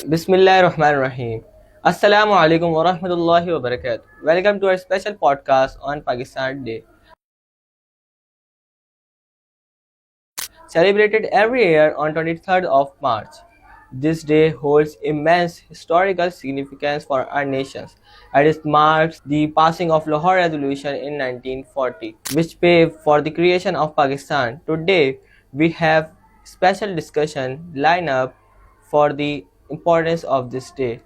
Bismillahirrahmanirrahim. Assalamu alaikum wa rahmatullahi wa barakatuh. Welcome to our special podcast on Pakistan Day, celebrated every year on 23rd of March. This day holds immense historical significance for our nations, as it marks the passing of Lahore Resolution in 1940, which paved for the creation of Pakistan. Today, we have special discussion line up for the importance of this day.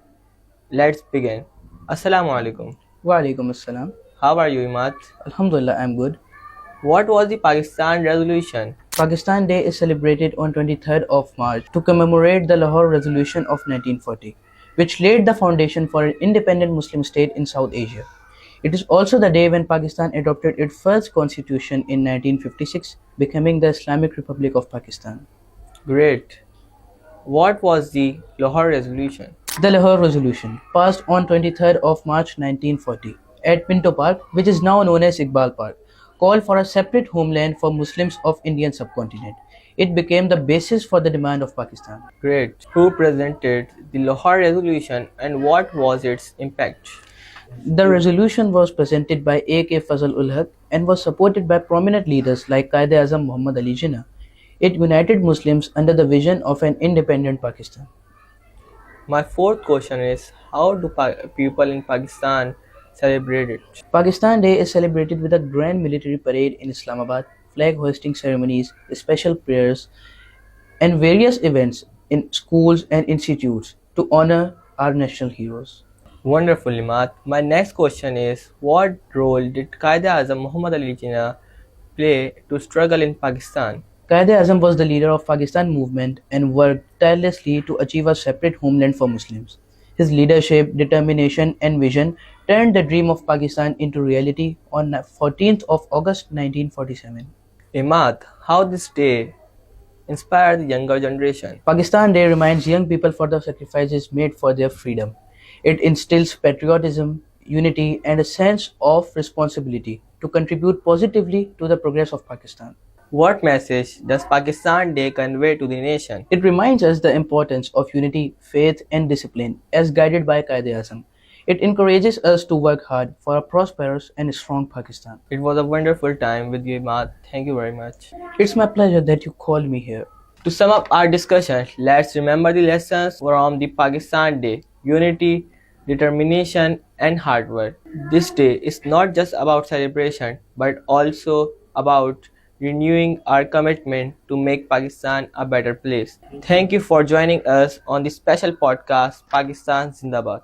Let's begin. Assalamu alaikum. Walaikum assalam. How are you, Imad? Alhamdulillah, I'm good. What was the Pakistan Resolution? Pakistan Day is celebrated on 23rd of March to commemorate the Lahore Resolution of 1940, which laid the foundation for an independent Muslim state in South Asia. It is also the day when Pakistan adopted its first constitution in 1956, becoming the Islamic Republic of Pakistan. Great. What was the Lahore Resolution? The Lahore Resolution, passed on 23rd of March 1940 at Pinto Park, which is now known as Iqbal Park, called for a separate homeland for Muslims of Indian subcontinent. It became the basis for the demand of Pakistan. Great. Who presented the Lahore Resolution and what was its impact? The resolution was presented by A.K. Fazal ul Haq and was supported by prominent leaders like Quaid-e-Azam Muhammad Ali Jinnah. It united Muslims under the vision of an independent Pakistan. My fourth question is how do people in Pakistan celebrate it? Pakistan Day is celebrated with a grand military parade in Islamabad, flag hoisting ceremonies, special prayers, and various events in schools and institutes to honor our national heroes. Wonderful, Imad. My next question is what role did Quaid-e-Azam Muhammad Ali Jinnah play to struggle in Pakistan? Quaid-e-Azam was the leader of Pakistan movement and worked tirelessly to achieve a separate homeland for Muslims. His leadership, determination and vision turned the dream of Pakistan into reality on 14th of August 1947. Imad, how this day inspired the younger generation? Pakistan Day reminds young people for the sacrifices made for their freedom. It instills patriotism, unity and a sense of responsibility to contribute positively to the progress of Pakistan. What message does Pakistan Day convey to the nation? It reminds us the importance of unity, faith, and discipline as guided by Quaid-e-Azam. It encourages us to work hard for a prosperous and strong Pakistan. It was a wonderful time with you, Imad. Thank you very much. It's my pleasure that you called me here. To sum up our discussion, let's remember the lessons from the Pakistan Day: unity, determination, and hard work. This day is not just about celebration but also about renewing our commitment to make Pakistan a better place. Thank you for joining us on this special podcast, Pakistan Zindabad.